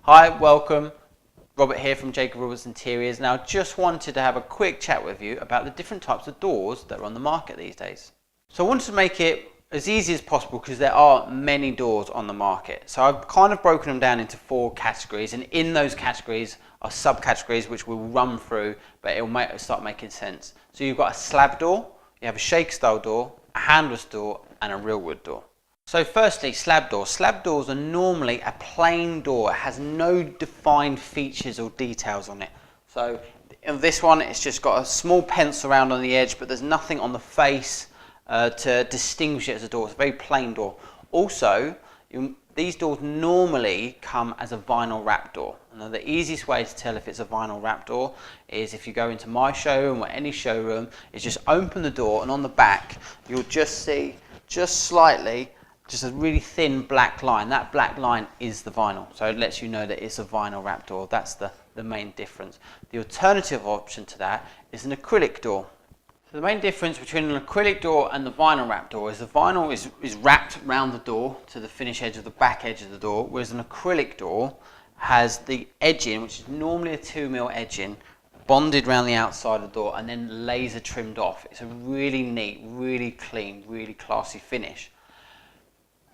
Hi, welcome. Robert here from Jacob Roberts Interiors. Now, just wanted to have a quick chat with you about the different types of doors that are on the market these days. So I wanted to make it as easy as possible because there are many doors on the market. So I've kind of broken them down into 4 categories, and in those categories are subcategories which we'll run through, but it'll start making sense. So you've got a slab door, you have a shake style door, a handless door, and a real wood door. So firstly, slab doors. Slab doors are normally a plain door. It has no defined features or details on it. So in this one, it's just got a small pencil around on the edge, but there's nothing on the face to distinguish it as a door. It's a very plain door. Also, these doors normally come as a vinyl wrap door. Now, the easiest way to tell if it's a vinyl wrap door is if you go into my showroom or any showroom, is just open the door, and on the back, you'll just see just slightly just a really thin black line. That black line is the vinyl, so it lets you know that it's a vinyl wrap door. That's the main difference. The alternative option to that is an acrylic door. So the main difference between an acrylic door and the vinyl wrap door is the vinyl is wrapped around the door to the finish edge of the back edge of the door, whereas an acrylic door has the edging, which is normally a 2mm edging, bonded around the outside of the door and then laser trimmed off. It's a really neat, really clean, really classy finish.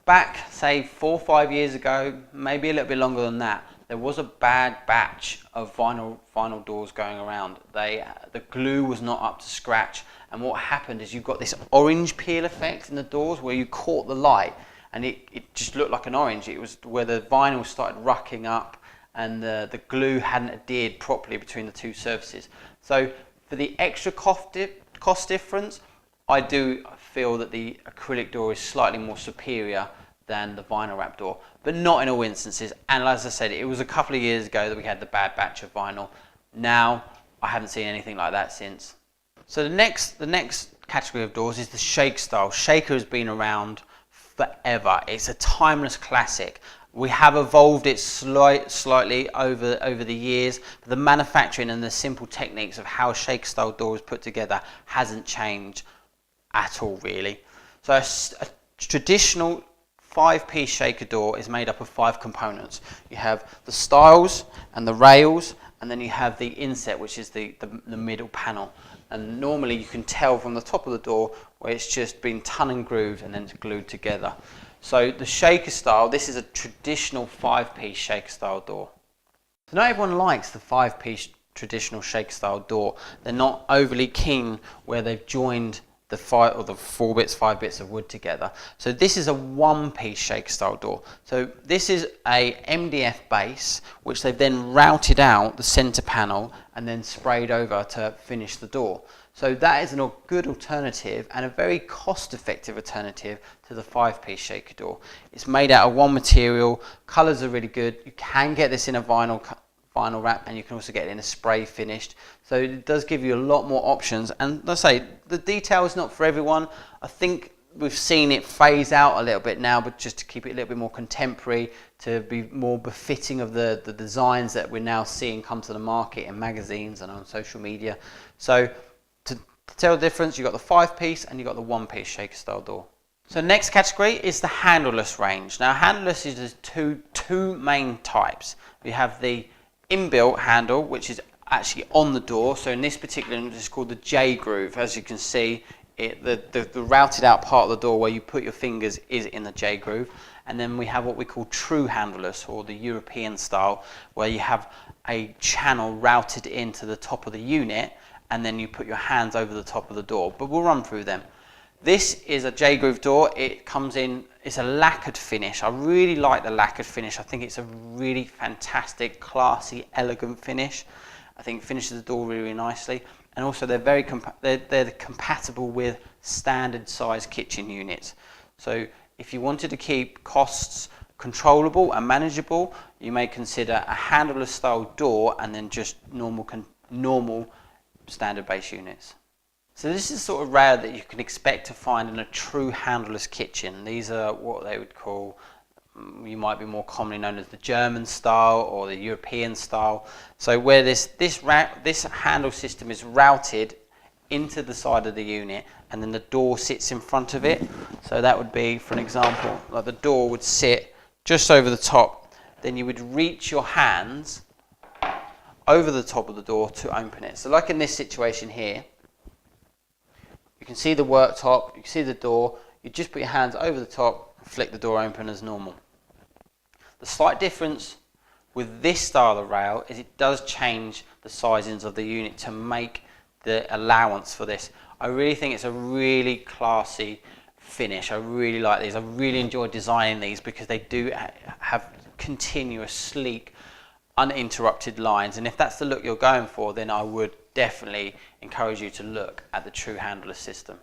Back, say 4 or 5 years ago, maybe a little bit longer than that, there was a bad batch of vinyl doors going around. The glue was not up to scratch, and what happened is you've got this orange peel effect in the doors where you caught the light and it just looked like an orange. It was where the vinyl started rucking up and the glue hadn't adhered properly between the two surfaces. So for the extra cost difference, I do feel that the acrylic door is slightly more superior than the vinyl wrap door, but not in all instances. And as I said, it was a couple of years ago that we had the bad batch of vinyl. Now, I haven't seen anything like that since. So the next category of doors is the shake style. Shaker has been around forever. It's a timeless classic. We have evolved it slightly over the years, but the manufacturing and the simple techniques of how shake style door is put together hasn't changed at all, really. So a traditional 5-piece shaker door is made up of 5 components. You have the stiles and the rails, and then you have the inset, which is the middle panel. And normally you can tell from the top of the door where it's just been ton and grooved and then it's glued together. So the shaker style, this is a traditional 5-piece shaker style door. So not everyone likes the 5-piece traditional shaker style door. They're not overly keen where they've joined the 4 bits, 5 bits of wood together. So this is a 1-piece shake style door. So this is a MDF base, which they've then routed out the center panel and then sprayed over to finish the door. So that is a good alternative and a very cost-effective alternative to the 5-piece shaker door. It's made out of one material, colors are really good. You can get this in a vinyl wrap, and you can also get it in a spray finished, so it does give you a lot more options. And let's say the detail is not for everyone. I think we've seen it phase out a little bit now, but just to keep it a little bit more contemporary, to be more befitting of the designs that we're now seeing come to the market in magazines and on social media. So to tell the difference, you've got the 5-piece and you've got the 1-piece shaker style door. So next category is the handleless range. Now handleless is two main types. We have the inbuilt handle, which is actually on the door. So in this particular one, it's called the J groove. As you can see, the routed out part of the door where you put your fingers is in the J groove. And then we have what we call true handleless, or the European style, where you have a channel routed into the top of the unit, and then you put your hands over the top of the door. But we'll run through them. This is a J groove door. It comes in, it's a lacquered finish. I really like the lacquered finish. I think it's a really fantastic, classy, elegant finish. I think it finishes the door really, really nicely. And also they're very they're compatible with standard size kitchen units. So if you wanted to keep costs controllable and manageable, you may consider a handleless style door and then just normal standard base units. So this is sort of rare that you can expect to find in a true handleless kitchen. These are what they would call, you might be more commonly known as the German style or the European style. So where this handle system is routed into the side of the unit and then the door sits in front of it. So that would be, for an example, like the door would sit just over the top then you would reach your hands over the top of the door to open it. So like in this situation here, you can see the worktop, you can see the door, you just put your hands over the top and flick the door open as normal. The slight difference with this style of rail is it does change the sizings of the unit to make the allowance for this. I really think it's a really classy finish. I really like these. I really enjoy designing these because they do have continuous, sleek, uninterrupted lines, and if that's the look you're going for, then I would definitely encourage you to look at the true handleless system.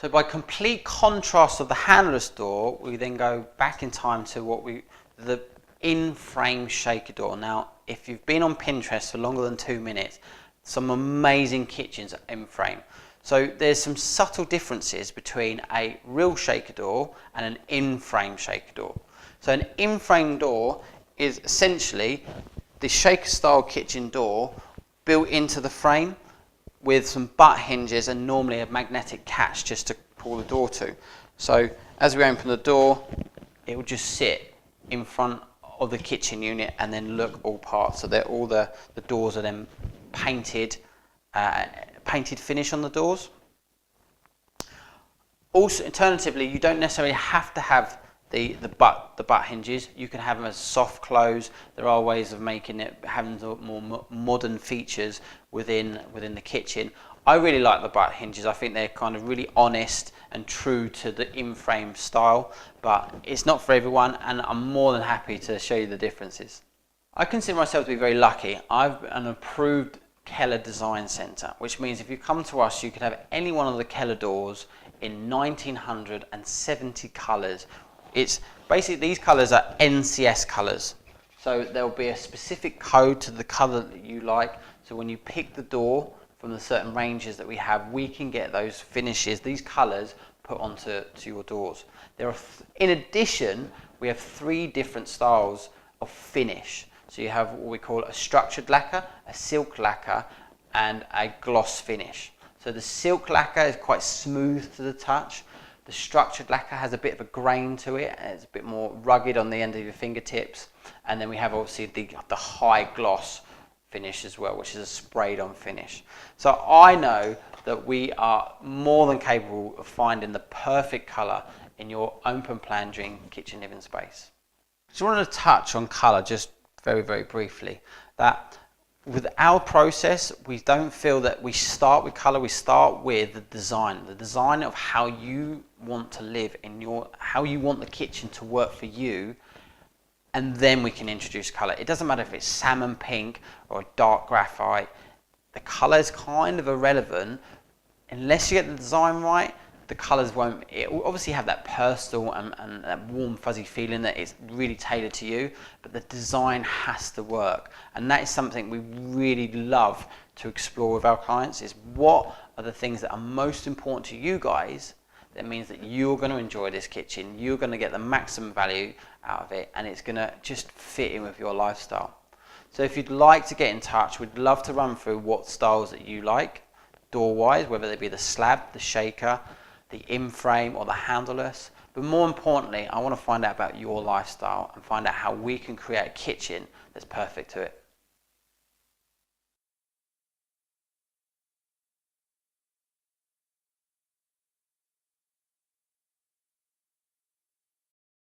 So by complete contrast of the handleless door, we then go back in time to the in-frame shaker door. Now, if you've been on Pinterest for longer than 2 minutes, some amazing kitchens are in-frame. So there's some subtle differences between a real shaker door and an in-frame shaker door. So an in-frame door is essentially the shaker style kitchen door built into the frame with some butt hinges and normally a magnetic catch just to pull the door to. So as we open the door, it will just sit in front of the kitchen unit and then look all parts. So all the doors are then painted finish on the doors. Also, alternatively, you don't necessarily have to have the butt hinges. You can have them as soft close. There are ways of making it having more modern features within the kitchen. I really like the butt hinges. I think they're kind of really honest and true to the in-frame style, but it's not for everyone, and I'm more than happy to show you the differences. I consider myself to be very lucky. I've an approved Keller Design Centre, which means if you come to us, you can have any one of the Keller doors in 1970 colours. It's basically, these colours are NCS colours. So there'll be a specific code to the colour that you like. So when you pick the door from the certain ranges that we have, we can get those finishes, these colours put onto your doors. In addition, we have 3 different styles of finish. So you have what we call a structured lacquer, a silk lacquer, and a gloss finish. So the silk lacquer is quite smooth to the touch. The structured lacquer has a bit of a grain to it, and it's a bit more rugged on the end of your fingertips. And then we have obviously the high gloss finish as well, which is a sprayed on finish. So I know that we are more than capable of finding the perfect colour in your open plan dream kitchen living space. So I want to touch on colour just very, very briefly. That with our process, we don't feel that we start with colour, we start with the design of how you want to live how you want the kitchen to work for you, and then we can introduce colour. It doesn't matter if it's salmon pink or a dark graphite. The colour is kind of irrelevant unless you get the design right. The colours won't. It will obviously have that personal and that warm fuzzy feeling that it's really tailored to you, but the design has to work, and that is something we really love to explore with our clients. Is what are the things that are most important to you guys that means that you're going to enjoy this kitchen, you're going to get the maximum value out of it, and it's going to just fit in with your lifestyle. So if you'd like to get in touch, we'd love to run through what styles that you like door wise, whether they be the slab, the shaker, the in-frame or the handleless. But more importantly, I want to find out about your lifestyle and find out how we can create a kitchen that's perfect to it.